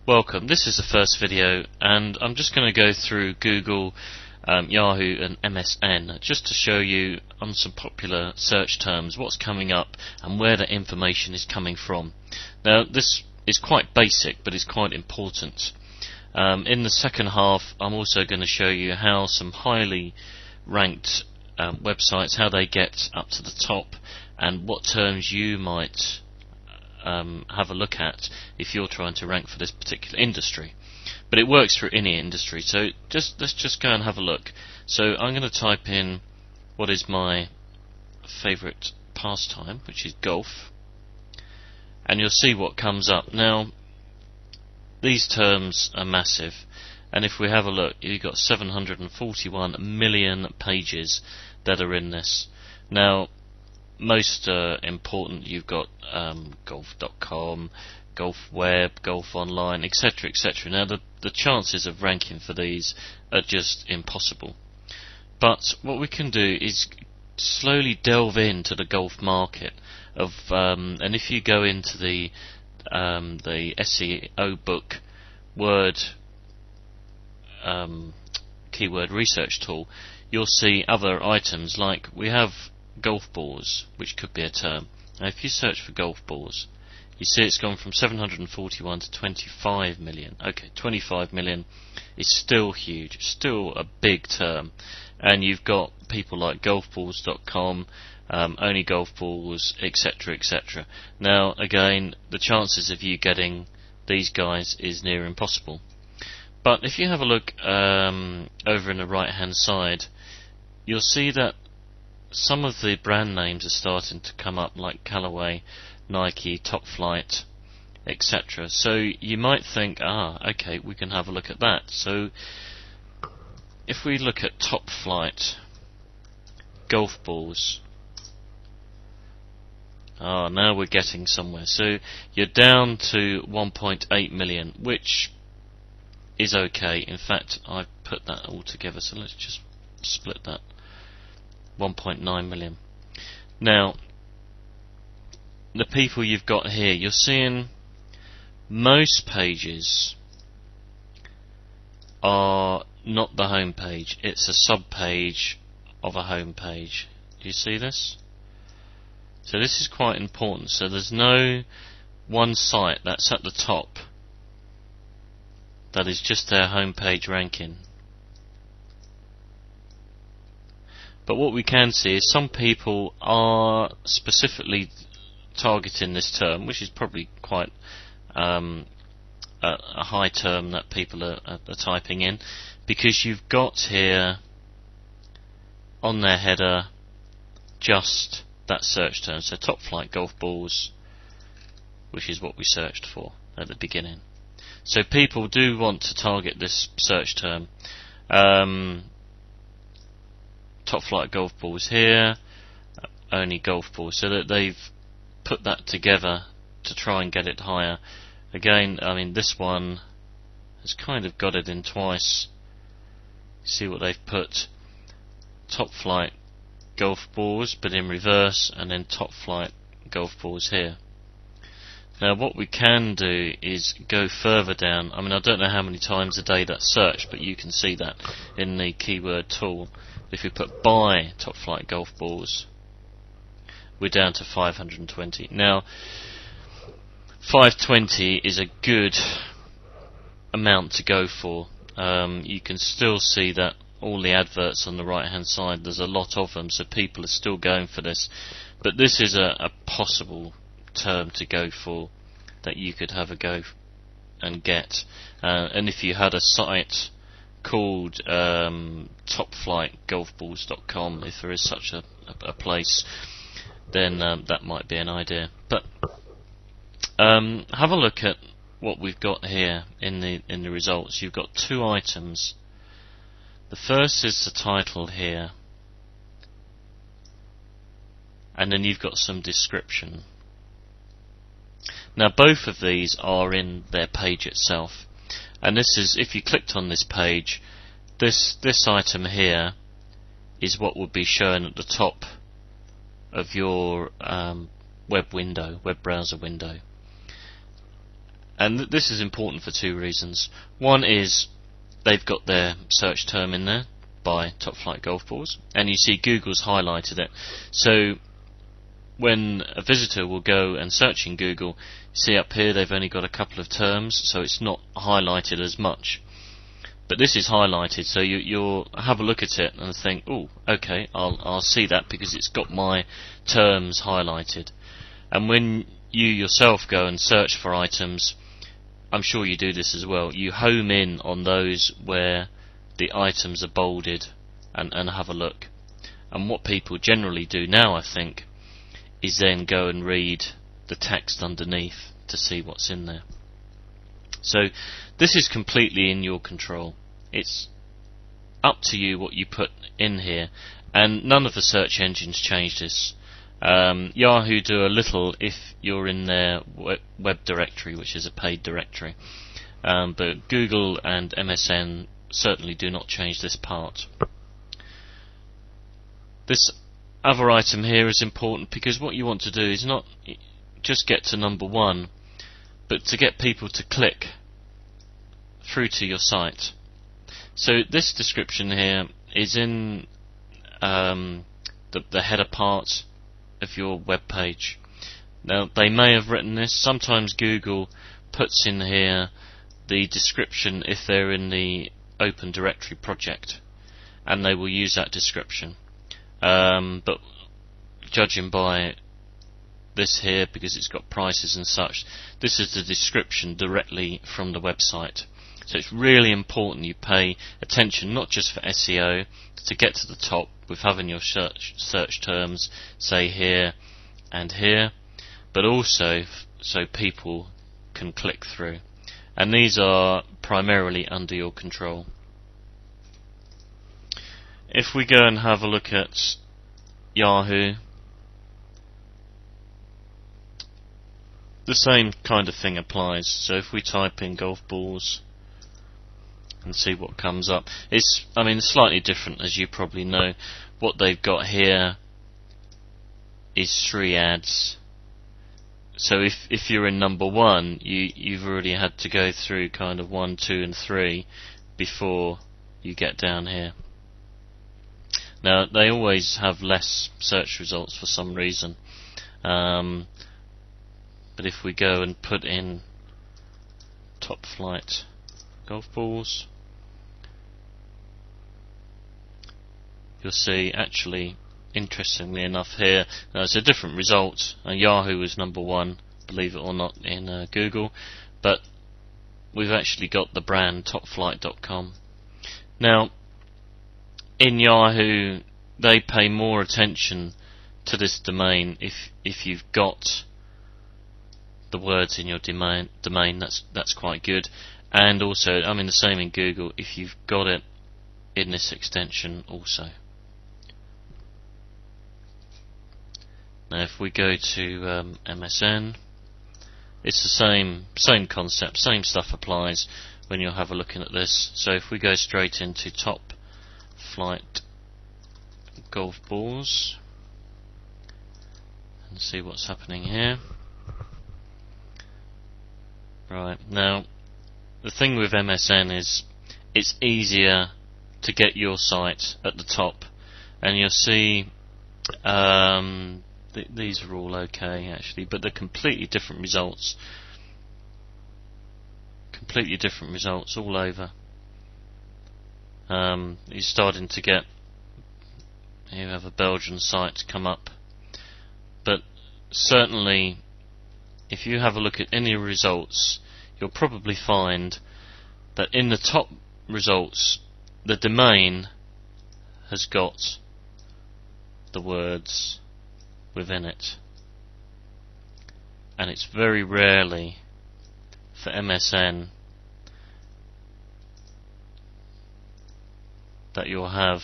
Welcome. This is the first video, and I'm just going to go through Google, Yahoo and MSN just to show you on some popular search terms what's coming up and where the information is coming from. Now this is quite basic, but it's quite important. In the second half I'm also going to show you how some highly ranked websites, how they get up to the top and what terms you might have a look at if you're trying to rank for this particular industry. But it works for any industry, so let's just go and have a look. So I'm going to type in what is my favourite pastime, which is golf, and you'll see what comes up. Now these terms are massive, and if we have a look, you've got 741 million pages that are in this. Now most important, you've got golf.com, golf web, golf online, etc, etc. Now the chances of ranking for these are just impossible, but what we can do is slowly delve into the golf market of and if you go into the SEO book word keyword research tool, you'll see other items like we have golf balls, which could be a term. Now if you search for golf balls, you see it's gone from 741 to 25 million. Okay, 25 million is still huge, still a big term. And you've got people like golfballs.com, only golf balls, etc, etc. Now again, the chances of you getting these guys is near impossible. But if you have a look over in the right hand side, you'll see that some of the brand names are starting to come up, like Callaway, Nike, Top Flight, etc. So you might think, okay, we can have a look at that. So if we look at Top Flight golf balls, now we're getting somewhere. So you're down to 1.8 million, which is okay. In fact, I've put that all together, so let's just split that. 1.9 million. Now the people you've got here, you're seeing most pages are not the home page, it's a sub page of a home page. Do you see this? So this is quite important. So there's no one site that's at the top that is just their home page ranking. But what we can see is some people are specifically targeting this term, which is probably quite a high term that people are typing in, because you've got here on their header just that search term. So Top Flight golf balls, which is what we searched for at the beginning. So people do want to target this search term. Top Flight golf balls here, only golf balls, so that they've put that together to try and get it higher. Again, I mean, this one has kind of got it in twice. See what they've put: Top Flight golf balls, but in reverse, and then Top Flight golf balls here. Now what we can do is go further down. I mean, I don't know how many times a day that's searched, but you can see that in the keyword tool. If we put buy Top Flight golf balls, we're down to 520. Now 520 is a good amount to go for. You can still see that all the adverts on the right hand side, there's a lot of them, so people are still going for this. But this is a possible term to go for that you could have a go and get. And if you had a site called topflightgolfballs.com, if there is such a place, then that might be an idea. But have a look at what we've got here in the results. You've got two items. The first is the title here, and then you've got some description. Now both of these are in their page itself, and this is, if you clicked on this page, this item here is what would be shown at the top of your web browser window. And this is important for two reasons. One is they've got their search term in there by Top Flight Golf Balls, and you see Google's highlighted it. So when a visitor will go and search in Google, see up here they've only got a couple of terms, so it's not highlighted as much. But this is highlighted, so you'll have a look at it and think, oh, okay, I'll see that because it's got my terms highlighted. And when you yourself go and search for items, I'm sure you do this as well, you home in on those where the items are bolded and have a look. And what people generally do now, I think, is then go and read the text underneath to see what's in there. So this is completely in your control. It's up to you what you put in here, and none of the search engines change this. Yahoo do a little if you're in their web directory, which is a paid directory, but Google and MSN certainly do not change this part. This other item here is important because what you want to do is not just get to number one, but to get people to click through to your site. So this description here is in the header part of your web page. Now they may have written this. Sometimes Google puts in here the description if they're in the Open Directory project, and they will use that description. But judging by this here, because it's got prices and such, this is the description directly from the website. So it's really important you pay attention, not just for SEO, to get to the top with having your search terms, say here and here, but also so people can click through. And these are primarily under your control. If we go and have a look at Yahoo, the same kind of thing applies. So if we type in golf balls and see what comes up, it's slightly different, as you probably know. What they've got here is 3 ads. So if you're in number 1, you've already had to go through kind of 1, 2 and 3 before you get down here. Now they always have less search results for some reason, but if we go and put in Top Flight Golf Balls, you'll see, actually, interestingly enough here, it's a different result. Yahoo is number 1, believe it or not, in Google, but we've actually got the brand topflight.com. Now in Yahoo they pay more attention to this domain if you've got the words in your domain, that's quite good. And also, the same in Google, if you've got it in this extension also. Now if we go to MSN, it's the same concept, same stuff applies when you're have a looking at this. So if we go straight into Top Flight Golf Balls and see what's happening here. Right, now the thing with MSN is it's easier to get your site at the top, and you'll see these are all okay actually, but they're completely different results. Completely different results all over. You're starting to get, you have a Belgian site come up, but certainly if you have a look at any results, you'll probably find that in the top results the domain has got the words within it, and it's very rarely for MSN that you'll have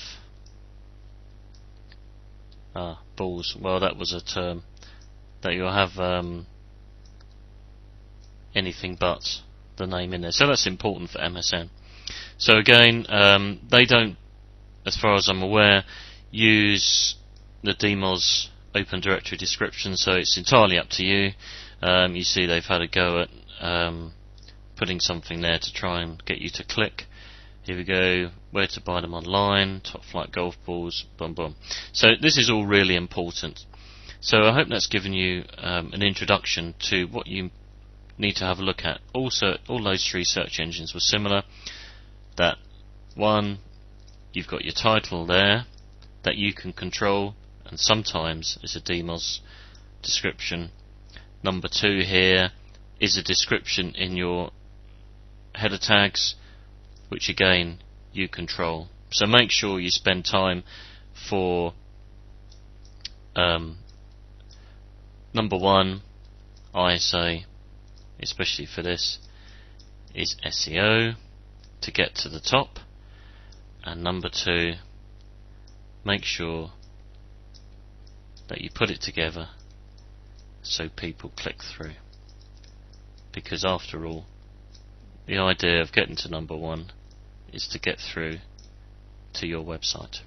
balls, well that was a term, that you'll have anything but the name in there. So that's important for MSN. So again, they don't, as far as I'm aware, use the DMOZ Open Directory description, so it's entirely up to you. You see they've had a go at putting something there to try and get you to click. Here we go, where to buy them online, top flight golf balls, boom boom. So this is all really important. So I hope that's given you an introduction to what you need to have a look at. Also, all those three search engines were similar. That one, you've got your title there that you can control, and sometimes it's a DMOZ description. Number two here is a description in your header tags, which again you control. So make sure you spend time for number one, I say, especially for this, is SEO to get to the top, and number two, make sure that you put it together so people click through, because after all, the idea of getting to number one is to get through to your website.